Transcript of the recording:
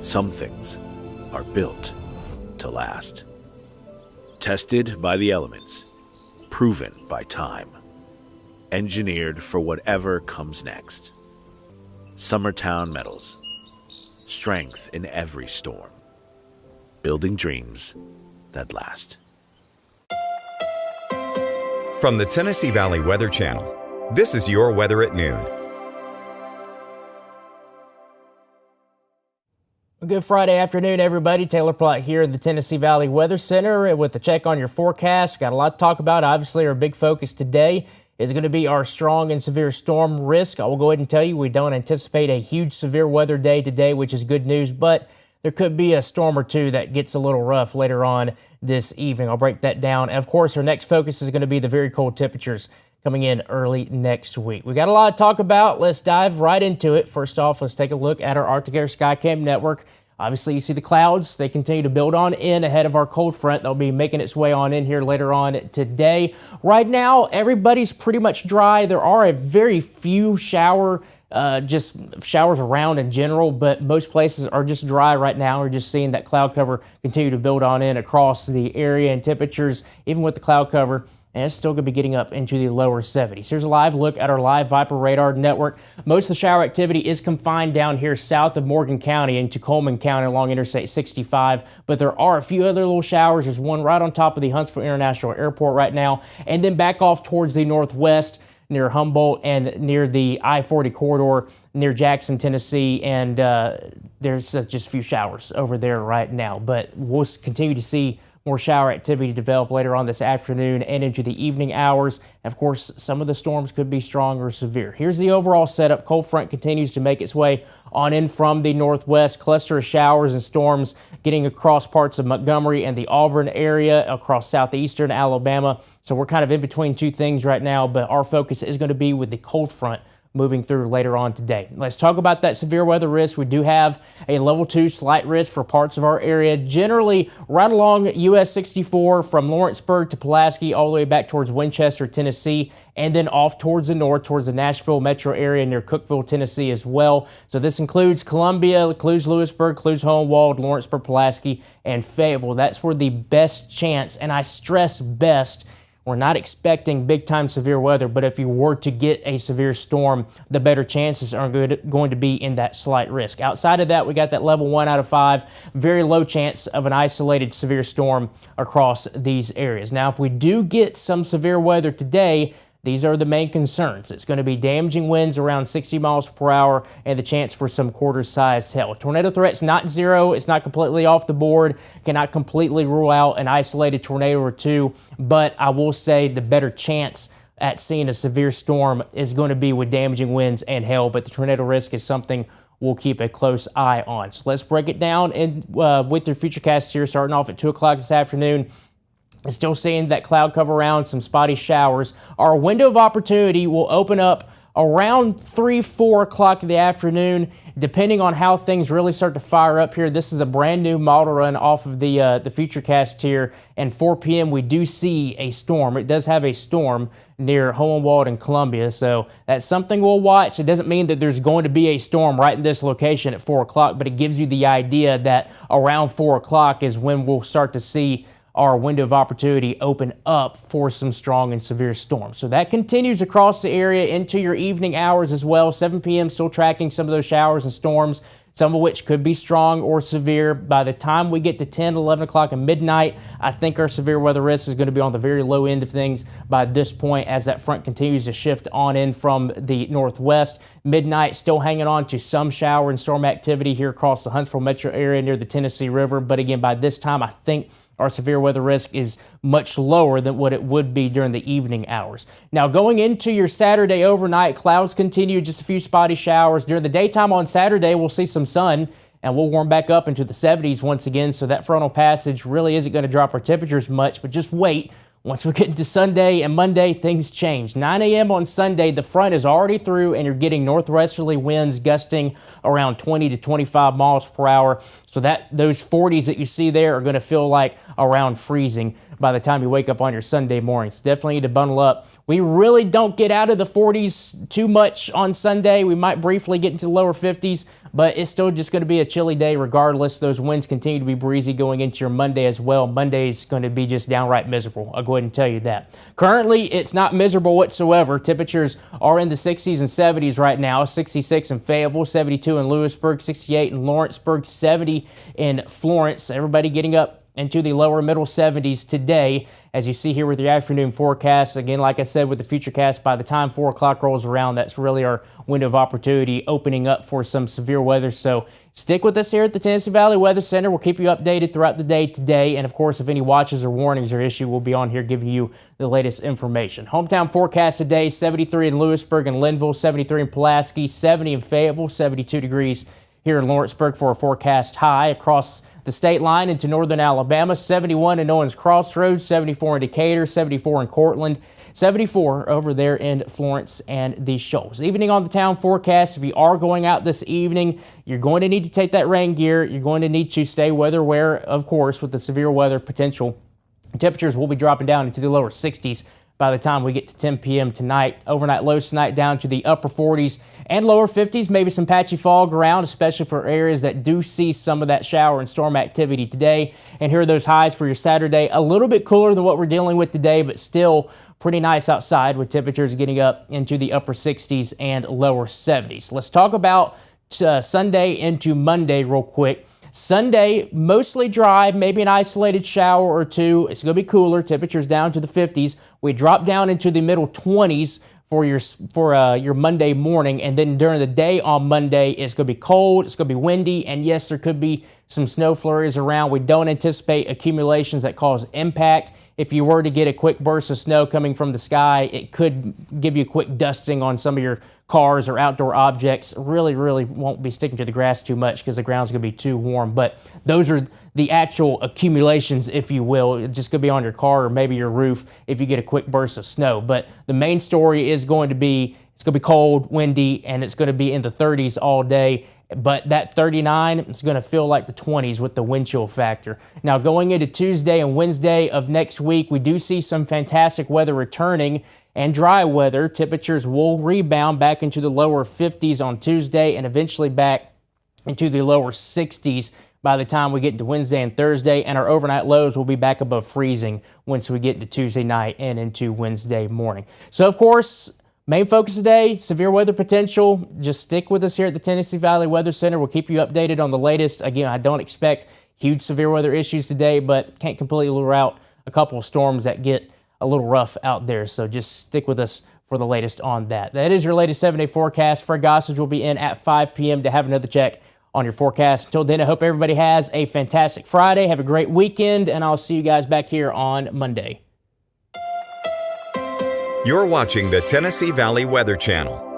Some things are built to last. Tested by the elements, proven by time, engineered for whatever comes next. Summertown Metals. Strength in every storm. Building dreams that last. From the Tennessee Valley Weather Channel, this is your weather at noon. Good Friday afternoon, everybody. Taylor Plott here in the Tennessee Valley Weather Center with a check on your forecast. Got a lot to talk about. Obviously, our big focus today is going to be our strong and severe storm risk. I will go ahead and tell you we don't anticipate a huge severe weather day today, which is good news, but there could be a storm or two that gets a little rough later on this evening. I'll break that down. And of course, our next focus is going to be the very cold temperatures coming in early next week. We got a lot to talk about. Let's dive right into it. First off, let's take a look at our Arctic Air Skycam network. Obviously, you see the clouds. They continue to build on in ahead of our cold front. They'll be making its way on in here later on today. Right now, everybody's pretty much dry. There are a very few showers around in general, but most places are just dry right now. We're just seeing that cloud cover continue to build on in across the area, and temperatures, even with the cloud cover, and it's still going to be getting up into the lower 70s. Here's a live look at our live Viper radar network. Most of the shower activity is confined down here south of Morgan County into Coleman County along Interstate 65, but there are a few other little showers. There's one right on top of the Huntsville International Airport right now, and then back off towards the northwest near Humboldt and near the I-40 corridor near Jackson, Tennessee, and there's just a few showers over there right now, but we'll continue to see more shower activity develop later on this afternoon and into the evening hours. Of course, some of the storms could be strong or severe. Here's the overall setup. Cold front continues to make its way on in from the northwest. Cluster of showers and storms getting across parts of Montgomery and the Auburn area, across southeastern Alabama. So we're kind of in between two things right now, but our focus is going to be with the cold front moving through later on today. Let's talk about that severe weather risk. We do have a level 2 slight risk for parts of our area, generally right along US 64 from Lawrenceburg to Pulaski all the way back towards Winchester, Tennessee, and then off towards the north, towards the Nashville metro area near Cookeville, Tennessee as well. So this includes Columbia, includes Lewisburg, includes Hohenwald, Lawrenceburg, Pulaski, and Fayetteville. That's where the best chance, and I stress best, we're not expecting big-time severe weather, but if you were to get a severe storm, the better chances are going to be in that slight risk. Outside of that, we got that level 1 out of 5, very low chance of an isolated severe storm across these areas. Now, if we do get some severe weather today, these are the main concerns. It's going to be damaging winds around 60 miles per hour and the chance for some quarter-sized hail. Tornado threat's not zero. It's not completely off the board. Cannot completely rule out an isolated tornado or two, but I will say the better chance at seeing a severe storm is going to be with damaging winds and hail, but the tornado risk is something we'll keep a close eye on. So let's break it down and with your Futurecast here, starting off at 2 o'clock this afternoon. Still seeing that cloud cover around, some spotty showers. Our window of opportunity will open up around 3, 4 o'clock in the afternoon, depending on how things really start to fire up here. This is a brand new model run off of the Futurecast here, and 4 p.m. we do see a storm. It does have a storm near Hohenwald and Columbia, so that's something we'll watch. It doesn't mean that there's going to be a storm right in this location at 4 o'clock, but it gives you the idea that around 4 o'clock is when we'll start to see our window of opportunity open up for some strong and severe storms. So that continues across the area into your evening hours as well. 7 p.m. still tracking some of those showers and storms, some of which could be strong or severe. By the time we get to 10, 11 o'clock and midnight, I think our severe weather risk is going to be on the very low end of things by this point as that front continues to shift on in from the northwest. Midnight still hanging on to some shower and storm activity here across the Huntsville metro area near the Tennessee River. But again, by this time, I think our severe weather risk is much lower than what it would be during the evening hours. Now, going into your Saturday overnight, clouds continue, just a few spotty showers. During the daytime on Saturday, we'll see some sun, and we'll warm back up into the 70s once again, so that frontal passage really isn't going to drop our temperatures much, but just wait. Once we get into Sunday and Monday, things change. 9 a.m. on Sunday, the front is already through and you're getting northwesterly winds gusting around 20 to 25 miles per hour. So those 40s that you see there are going to feel like around freezing by the time you wake up on your Sunday morning. So definitely need to bundle up. We really don't get out of the 40s too much on Sunday. We might briefly get into the lower 50s, but it's still just going to be a chilly day regardless. Those winds continue to be breezy going into your Monday as well. Monday is going to be just downright miserable. I'll go ahead and tell you that. Currently, it's not miserable whatsoever. Temperatures are in the 60s and 70s right now. 66 in Fayetteville, 72 in Lewisburg, 68 in Lawrenceburg, 70 in Florence. Everybody getting up into the lower middle 70s today, as you see here with your afternoon forecast. Again, like I said, with the Futurecast, by the time 4 o'clock rolls around, that's really our window of opportunity opening up for some severe weather. So stick with us here at the Tennessee Valley Weather Center. We'll keep you updated throughout the day today. And of course, if any watches or warnings are issued, we'll be on here giving you the latest information. Hometown forecast today, 73 in Lewisburg and Linville, 73 in Pulaski, 70 in Fayetteville, 72 degrees here in Lawrenceburg for a forecast high. Across the state line into northern Alabama, 71 in Owens Crossroads, 74 in Decatur, 74 in Cortland, 74 over there in Florence and the Shoals. Evening on the town forecast, if you are going out this evening, you're going to need to take that rain gear. You're going to need to stay weather aware, of course, with the severe weather potential. Temperatures will be dropping down into the lower 60s by the time we get to 10 p.m. tonight. Overnight lows tonight down to the upper 40s and lower 50s. Maybe some patchy fog around, especially for areas that do see some of that shower and storm activity today. And here are those highs for your Saturday. A little bit cooler than what we're dealing with today, but still pretty nice outside with temperatures getting up into the upper 60s and lower 70s. Let's talk about Sunday into Monday real quick. Sunday, mostly dry, maybe an isolated shower or two. It's going to be cooler. Temperatures down to the 50s. We drop down into the middle 20s for your Monday morning, and then during the day on Monday, it's going to be cold. It's going to be windy, and yes, there could be some snow flurries around. We don't anticipate accumulations that cause impact. If you were to get a quick burst of snow coming from the sky, it could give you a quick dusting on some of your cars or outdoor objects. Really won't be sticking to the grass too much because the ground's going to be too warm. But those are the actual accumulations, if you will. It's just going to be on your car or maybe your roof if you get a quick burst of snow. But the main story is going to be it's going to be cold, windy, and it's going to be in the 30s all day. But that 39 is going to feel like the 20s with the wind chill factor. Now, going into Tuesday and Wednesday of next week, we do see some fantastic weather returning and dry weather. Temperatures will rebound back into the lower 50s on Tuesday and eventually back into the lower 60s by the time we get into Wednesday and Thursday, and our overnight lows will be back above freezing once we get into Tuesday night and into Wednesday morning. So, of course, main focus today, severe weather potential. Just stick with us here at the Tennessee Valley Weather Center. We'll keep you updated on the latest. Again, I don't expect huge severe weather issues today, but can't completely rule out a couple of storms that get a little rough out there. So just stick with us for the latest on that. That is your latest 7-day forecast. Fred Gossage will be in at 5 p.m. to have another check on your forecast. Until then, I hope everybody has a fantastic Friday. Have a great weekend, and I'll see you guys back here on Monday. You're watching the Tennessee Valley Weather Channel.